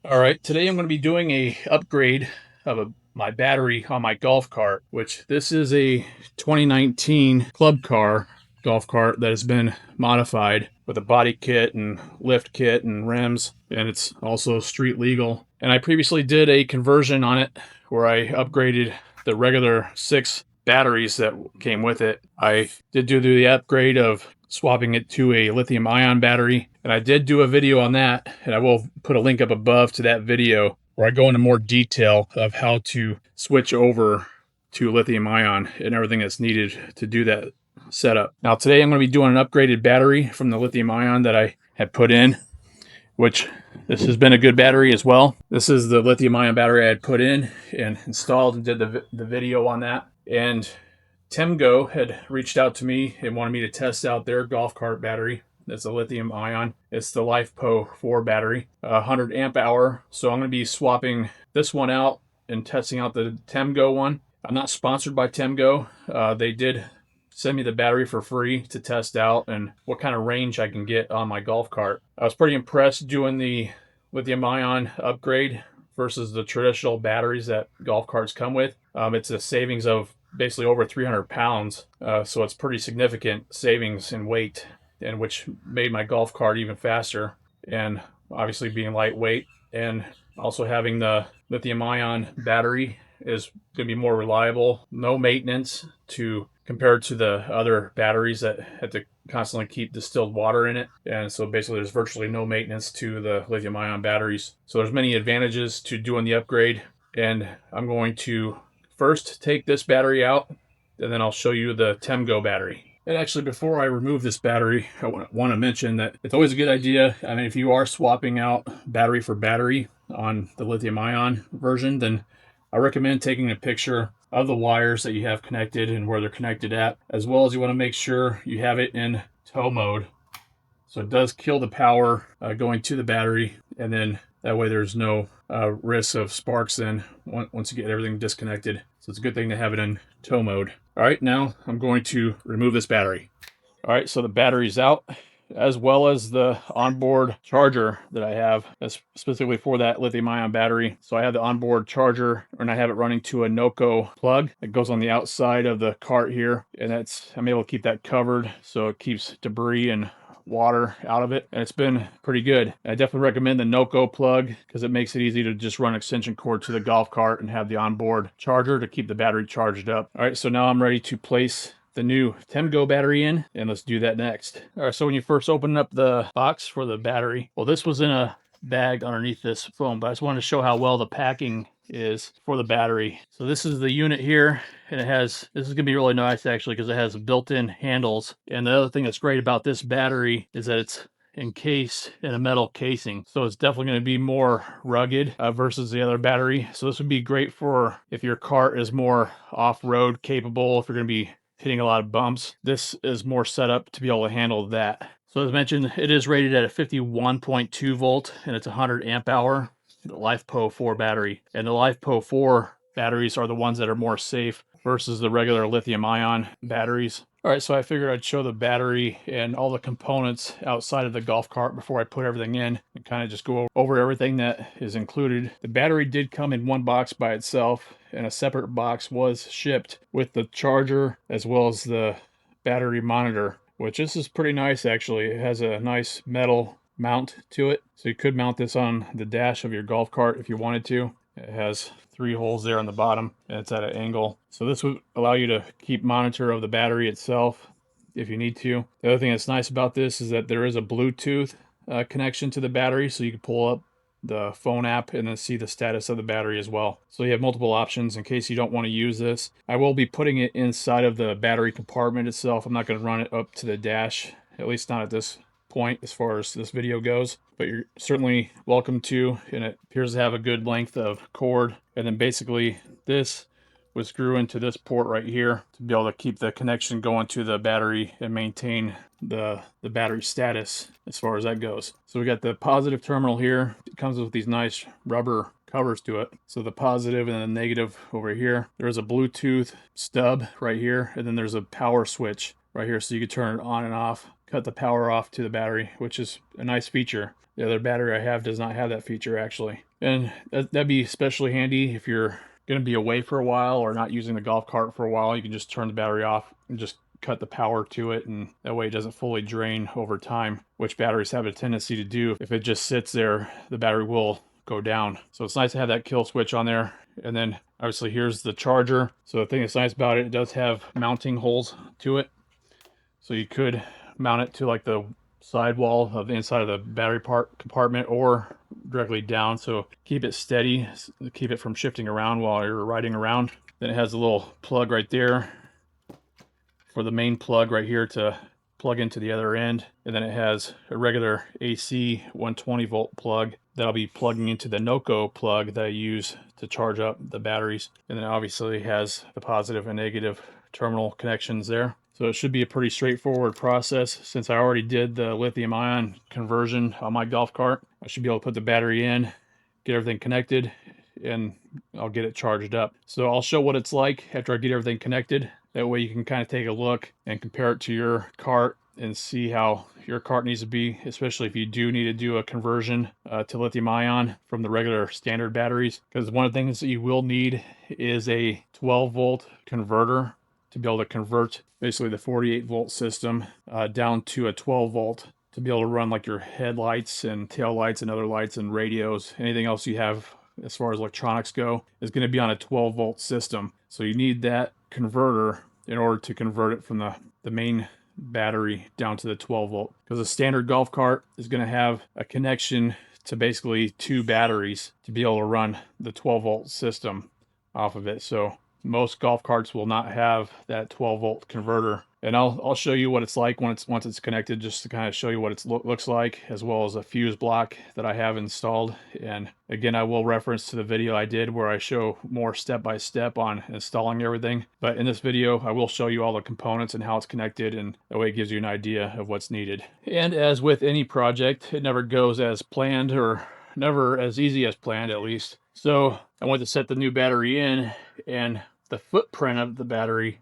All right, today I'm going to be doing a upgrade of my battery on my golf cart, which this is a 2019 club car golf cart that has been modified with a body kit and lift kit and rims, and it's also street legal. And I previously did a conversion on it where I upgraded the regular 6 batteries that came with it. I did do the upgrade of swapping it to a lithium-ion battery, and I did do a video on that, and I will put a link up above to that video where I go into more detail of how to switch over to lithium-ion and everything that's needed to do that setup. Now today I'm going to be doing an upgraded battery from the lithium-ion that I had put in, which this has been a good battery as well. This is the lithium-ion battery I had put in and installed and did the video on that. And Temgo had reached out to me and wanted me to test out their golf cart battery. That's a lithium ion. It's the LifePo 4 battery, 100 amp hour. So I'm going to be swapping this one out and testing out the Temgo one. I'm not sponsored by Temgo. They did send me the battery for free to test out and what kind of range I can get on my golf cart. I was pretty impressed doing the lithium ion upgrade versus the traditional batteries that golf carts come with. It's a savings of basically over 300 pounds. So it's pretty significant savings in weight, and which made my golf cart even faster. And obviously being lightweight and also having the lithium ion battery is going to be more reliable, no maintenance compared to the other batteries that have to constantly keep distilled water in it. And so basically there's virtually no maintenance to the lithium ion batteries. So there's many advantages to doing the upgrade. And I'm going to first take this battery out, and then I'll show you the Temgo battery. And actually, before I remove this battery, I want to mention that it's always a good idea. I mean, if you are swapping out battery for battery on the lithium ion version, then I recommend taking a picture of the wires that you have connected and where they're connected at, as well as you want to make sure you have it in tow mode. So it does kill the power going to the battery, and then that way there's no risk of sparks then once you get everything disconnected. So it's a good thing to have it in tow mode. All right, now I'm going to remove this battery. All right, so the battery's out, as well as the onboard charger that I have specifically for that lithium ion battery. So I have the onboard charger, and I have it running to a NOCO plug that goes on the outside of the cart here, and I'm able to keep that covered so it keeps debris and water out of it, and it's been pretty good. I definitely recommend the NOCO plug because it makes it easy to just run extension cord to the golf cart and have the onboard charger to keep the battery charged up. All right, so now I'm ready to place the new Temgo battery in, and let's do that next. All right, so when you first open up the box for the battery, well, this was in a bag underneath this foam, but I just wanted to show how well the packing is for the battery. So this is the unit here, and this is gonna be really nice actually because it has built-in handles. And the other thing that's great about this battery is that it's encased in a metal casing, so it's definitely going to be more rugged versus the other battery. So this would be great for if your cart is more off-road capable, if you're going to be hitting a lot of bumps. This is more set up to be able to handle that. So as mentioned, it is rated at a 51.2 volt, and it's 100 amp hour, the LifePo 4 battery. And the LifePo 4 batteries are the ones that are more safe versus the regular lithium ion batteries. All right, so I figured I'd show the battery and all the components outside of the golf cart before I put everything in, and kind of just go over everything that is included. The battery did come in one box by itself, and a separate box was shipped with the charger as well as the battery monitor, which this is pretty nice actually. It has a nice metal mount to it, so you could mount this on the dash of your golf cart if you wanted to. It has 3 holes there on the bottom, and it's at an angle. So this would allow you to keep monitor of the battery itself if you need to. The other thing that's nice about this is that there is a Bluetooth connection to the battery, so you can pull up the phone app and then see the status of the battery as well. So you have multiple options in case you don't want to use this. I will be putting it inside of the battery compartment itself. I'm not going to run it up to the dash, at least not at this point as far as this video goes, but you're certainly welcome to, and it appears to have a good length of cord. And then basically this would screw into this port right here to be able to keep the connection going to the battery and maintain the battery status as far as that goes. So we got the positive terminal here. It comes with these nice rubber covers to it. So the positive and the negative over here. There's a Bluetooth stub right here, and then there's a power switch right here, so you can turn it on and off cut the power off to the battery, which is a nice feature. The other battery I have does not have that feature actually. And that'd be especially handy if you're going to be away for a while or not using the golf cart for a while. You can just turn the battery off and just cut the power to it, and that way it doesn't fully drain over time, which batteries have a tendency to do. If it just sits there, the battery will go down. So it's nice to have that kill switch on there. And then obviously here's the charger. So the thing that's nice about it, it does have mounting holes to it. So you could mount it to like the sidewall of the inside of the battery part compartment or directly down. So keep it steady, keep it from shifting around while you're riding around. Then it has a little plug right there for the main plug right here to plug into the other end. And then it has a regular AC 120 volt plug that I'll be plugging into the Noco plug that I use to charge up the batteries. And then obviously it has the positive and negative terminal connections there. So it should be a pretty straightforward process. Since I already did the lithium-ion conversion on my golf cart, I should be able to put the battery in, get everything connected, and I'll get it charged up. So I'll show what it's like after I get everything connected. That way you can kind of take a look and compare it to your cart and see how your cart needs to be, especially if you do need to do a conversion to lithium-ion from the regular standard batteries. Because one of the things that you will need is a 12 volt converter to be able to convert basically the 48 volt system down to a 12 volt to be able to run like your headlights and tail lights and other lights and radios. Anything else you have as far as electronics go is going to be on a 12 volt system. So you need that converter in order to convert it from the main battery down to the 12 volt. Because a standard golf cart is going to have a connection to basically two batteries to be able to run the 12 volt system off of it. So most golf carts will not have that 12 volt converter. And I'll show you what it's like once it's connected, just to kind of show you what it looks like, as well as a fuse block that I have installed. And again, I will reference to the video I did where I show more step-by-step on installing everything. But in this video, I will show you all the components and how it's connected, and that way it gives you an idea of what's needed. And as with any project, it never goes as planned, or never as easy as planned at least. So I went to set the new battery in, and the footprint of the battery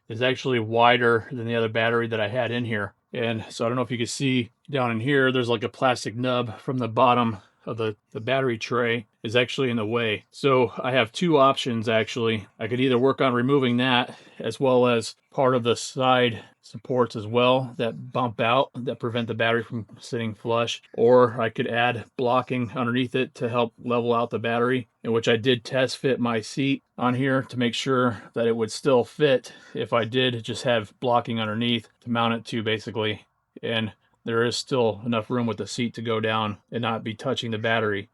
is actually wider than the other battery that I had in here. And so I don't know if you can see down in here, there's like a plastic nub from the bottom of the battery tray is actually in the way. So I have two options actually. I could either work on removing that, as well as part of the side supports as well that bump out, that prevent the battery from sitting flush, or I could add blocking underneath it to help level out the battery, in which I did test fit my seat on here to make sure that it would still fit if I did just have blocking underneath to mount it to basically. And there is still enough room with the seat to go down and not be touching the battery.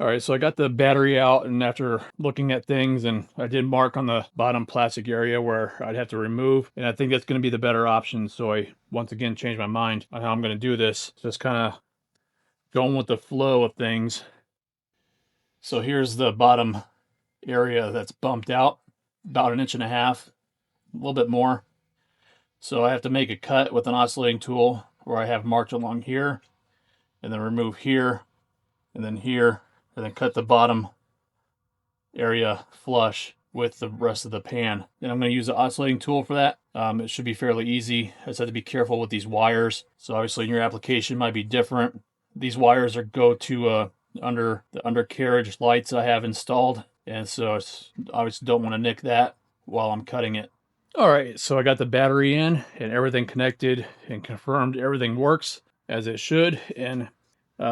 All right, so I got the battery out, and after looking at things, and I did mark on the bottom plastic area where I'd have to remove, and I think that's going to be the better option. So I once again changed my mind on how I'm going to do this, just kind of going with the flow of things. So here's the bottom area that's bumped out about 1.5 inches, a little bit more. So I have to make a cut with an oscillating tool where I have marked along here, and then remove here, and then here, and then cut the bottom area flush with the rest of the pan. And I'm going to use the oscillating tool for that. It should be fairly easy. I just have to be careful with these wires. So obviously your application might be different. These wires go to under the undercarriage lights I have installed, and so I obviously don't want to nick that while I'm cutting it. All right, so I got the battery in and everything connected and confirmed everything works as it should. And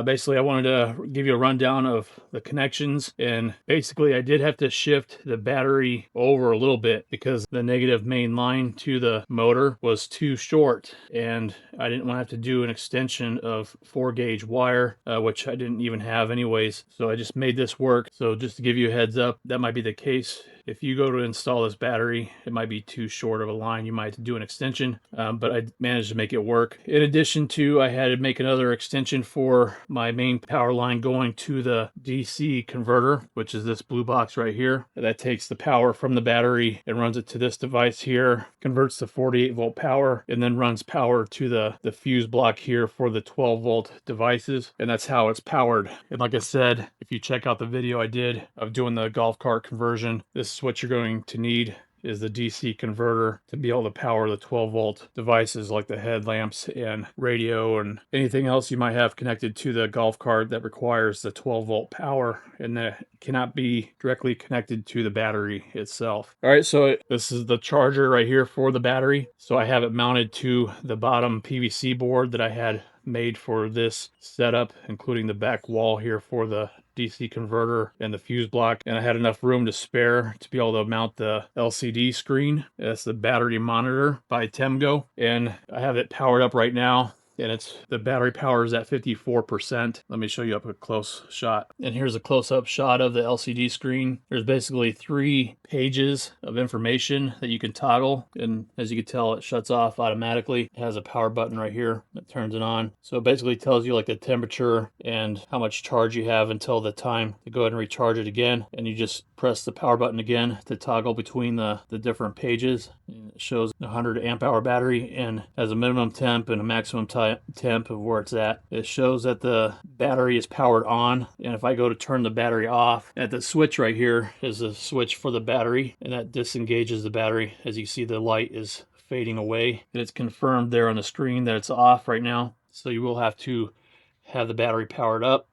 basically I wanted to give you a rundown of the connections, and basically I did have to shift the battery over a little bit because the negative main line to the motor was too short, and I didn't want to have to do an extension of 4-gauge wire, which I didn't even have anyways. So I just made this work. So just to give you a heads up, that might be the case. If you go to install this battery, it might be too short of a line. You might have to do an extension, but I managed to make it work. In addition to, I had to make another extension for my main power line going to the DC converter, which is this blue box right here. That takes the power from the battery and runs it to this device here, converts the 48 volt power, and then runs power to the fuse block here for the 12 volt devices. And that's how it's powered. And like I said, if you check out the video I did of doing the golf cart conversion, this is what you're going to need is the DC converter to be able to power the 12-volt devices like the headlamps and radio and anything else you might have connected to the golf cart that requires the 12-volt power and that cannot be directly connected to the battery itself. All right, so this is the charger right here for the battery. So I have it mounted to the bottom PVC board that I had made for this setup, including the back wall here for the DC converter and the fuse block, and I had enough room to spare to be able to mount the LCD screen. That's the battery monitor by Temgo, and I have it powered up right now, and the battery power is at 54%. Let me show you up a close shot. And here's a close-up shot of the LCD screen. There's basically 3 pages of information that you can toggle, and as you can tell, it shuts off automatically. It has a power button right here that turns it on. So it basically tells you like the temperature and how much charge you have until the time to go ahead and recharge it again, and you just press the power button again to toggle between the different pages. And it shows 100 amp hour battery and has a minimum temp and a maximum temp of where it's at. It shows that the battery is powered on, and if I go to turn the battery off, at the switch right here is a switch for the battery, and that disengages the battery. As you see, the light is fading away, and it's confirmed there on the screen that it's off right now. So you will have to have the battery powered up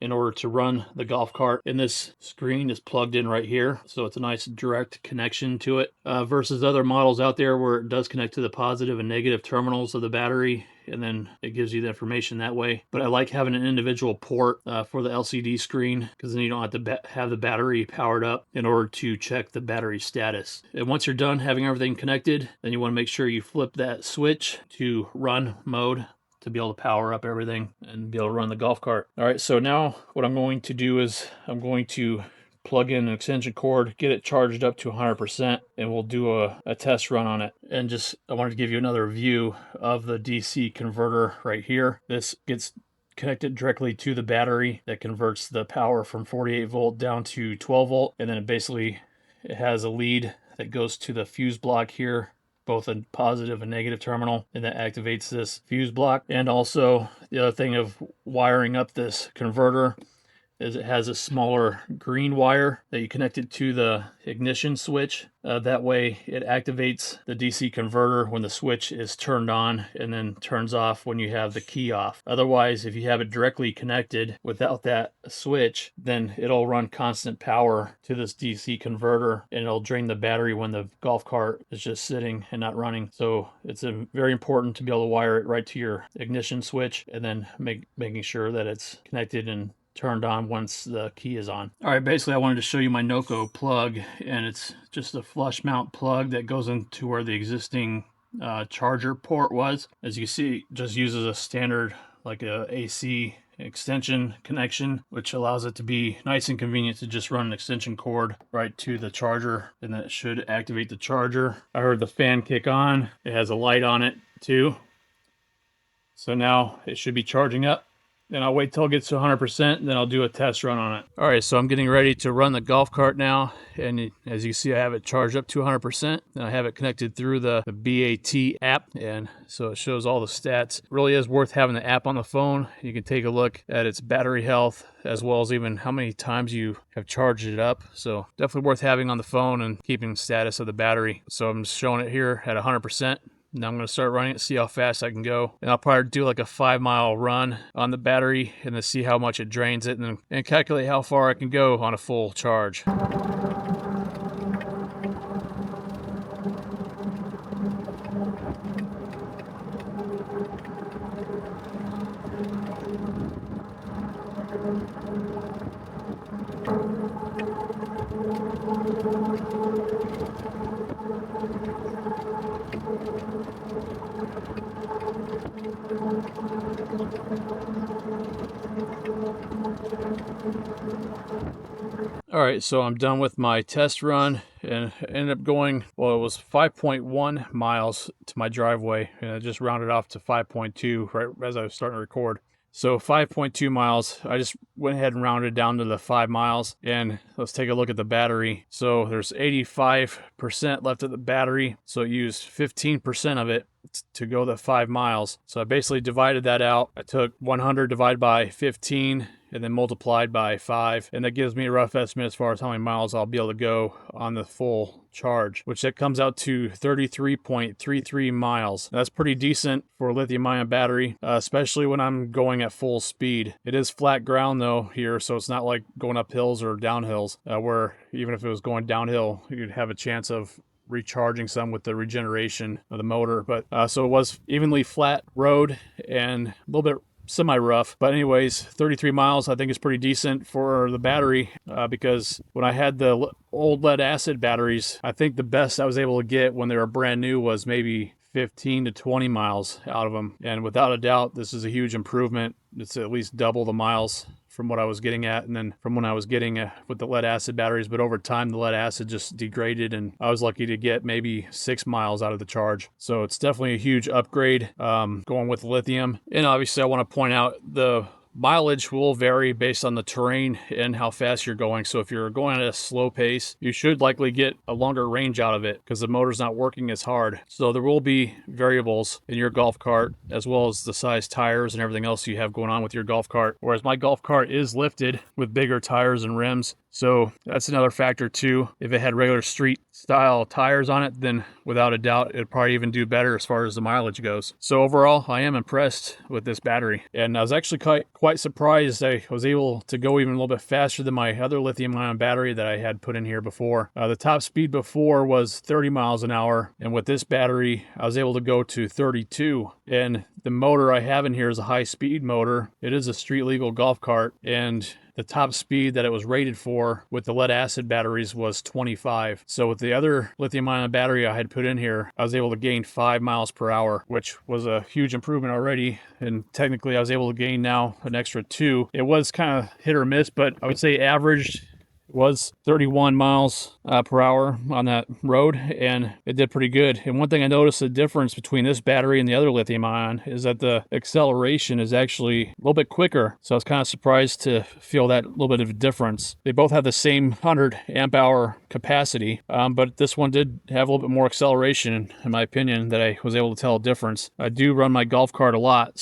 in order to run the golf cart. And this screen is plugged in right here, so it's a nice direct connection to it, versus other models out there where it does connect to the positive and negative terminals of the battery, and then it gives you the information that way. But I like having an individual port for the LCD screen, because then you don't have to have the battery powered up in order to check the battery status. And once you're done having everything connected, then you want to make sure you flip that switch to run mode to be able to power up everything and be able to run the golf cart. All right, so now what I'm going to do is I'm going to plug in an extension cord, get it charged up to 100%, and we'll do a test run on it. And I wanted to give you another view of the DC converter right here. This gets connected directly to the battery that converts the power from 48 volt down to 12 volt, and then it has a lead that goes to the fuse block here, both a positive and negative terminal, and that activates this fuse block. And also the other thing of wiring up this converter is it has a smaller green wire that you connect it to the ignition switch. That way it activates the DC converter when the switch is turned on, and then turns off when you have the key off. Otherwise, if you have it directly connected without that switch, then it'll run constant power to this DC converter, and it'll drain the battery when the golf cart is just sitting and not running. So it's very important to be able to wire it right to your ignition switch, and then making sure that it's connected and turned on once the key is on. All right, basically I wanted to show you my Noco plug, and it's just a flush mount plug that goes into where the existing charger port was. As you see, it just uses a standard like a AC extension connection, which allows it to be nice and convenient to just run an extension cord right to the charger, and then it should activate the charger. I heard the fan kick on. It has a light on it too. So now it should be charging up. Then I'll wait till it gets to 100%, and then I'll do a test run on it. All right, so I'm getting ready to run the golf cart now, and as you see, I have it charged up to 100%, and I have it connected through the BAT app, and so it shows all the stats. It really is worth having the app on the phone. You can take a look at its battery health, as well as even how many times you have charged it up. So definitely worth having on the phone and keeping status of the battery. So I'm just showing it here at 100%. Now I'm going to start running it, see how fast I can go. And I'll probably do like a 5-mile run on the battery and then see how much it drains it, and calculate how far I can go on a full charge. All right, so I'm done with my test run, and I ended up going, well, it was 5.1 miles to my driveway, and I just rounded off to 5.2 right as I was starting to record. So 5.2 miles, I just went ahead and rounded down to the 5 miles, and let's take a look at the battery. So there's 85% left of the battery, so it used 15% of it to go the 5 miles. So I basically divided that out. I took 100 divided by 15 and then multiplied by 5, and that gives me a rough estimate as far as how many miles I'll be able to go on the full charge, which that comes out to 33.33 miles. That's pretty decent for a lithium-ion battery, especially when I'm going at full speed. It is flat ground though here, so it's not like going up hills or down hills, where even if it was going downhill, you'd have a chance of recharging some with the regeneration of the motor. But so it was evenly flat road and a little bit semi-rough, but anyways, 33 miles I think is pretty decent for the battery, because when I had the old lead acid batteries, I think the best I was able to get when they were brand new was maybe 15 to 20 miles out of them, and without a doubt this is a huge improvement. It's at least double the miles from what I was getting at, and then from when I was getting with the lead acid batteries. But over time the lead acid just degraded, and I was lucky to get maybe 6 miles out of the charge. So it's definitely a huge upgrade going with lithium. And obviously I want to point out the mileage will vary based on the terrain and how fast you're going. So if you're going at a slow pace, you should likely get a longer range out of it because the motor's not working as hard. So there will be variables in your golf cart, as well as the size tires and everything else you have going on with your golf cart. Whereas my golf cart is lifted with bigger tires and rims, so that's another factor too. If it had regular street style tires on it, then without a doubt it'd probably even do better as far as the mileage goes. So overall, I am impressed with this battery, and I was actually quite surprised I was able to go even a little bit faster than my other lithium-ion battery that I had put in here before. The top speed before was 30 miles an hour, and with this battery I was able to go to 32. And the motor I have in here is a high-speed motor. It is a street legal golf cart, and the top speed that it was rated for with the lead acid batteries was 25. So with the other lithium-ion battery I had put in here, I was able to gain 5 miles per hour, which was a huge improvement already. And technically I was able to gain now an extra 2. It was kind of hit or miss, but I would say averaged was 31 miles per hour on that road, and it did pretty good. And one thing I noticed, the difference between this battery and the other lithium-ion is that the acceleration is actually a little bit quicker. So I was kind of surprised to feel that little bit of a difference. They both have the same 100 amp hour capacity, but this one did have a little bit more acceleration, in my opinion, that I was able to tell a difference. I do run my golf cart a lot,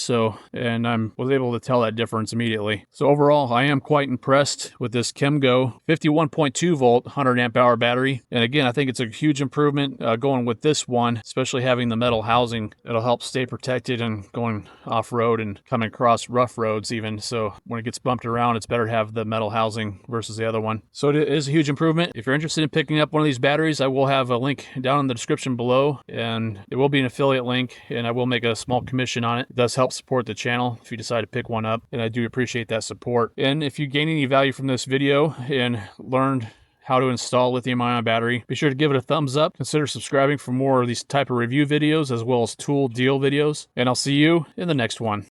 and I was able to tell that difference immediately. So overall, I am quite impressed with this Temgo 51.2 volt 100 amp hour battery. And again, I think it's a huge improvement going with this one, especially having the metal housing. It'll help stay protected and going off-road and coming across rough roads even. So when it gets bumped around, it's better to have the metal housing versus the other one. So it is a huge improvement. If you're interested in picking up one of these batteries, I will have a link down in the description below, and it will be an affiliate link, and I will make a small commission on it. It does help support the channel if you decide to pick one up, and I do appreciate that support. And if you gain any value from this video and learned how to install lithium-ion battery, be sure to give it a thumbs up. Consider subscribing for more of these type of review videos, as well as tool deal videos, and I'll see you in the next one.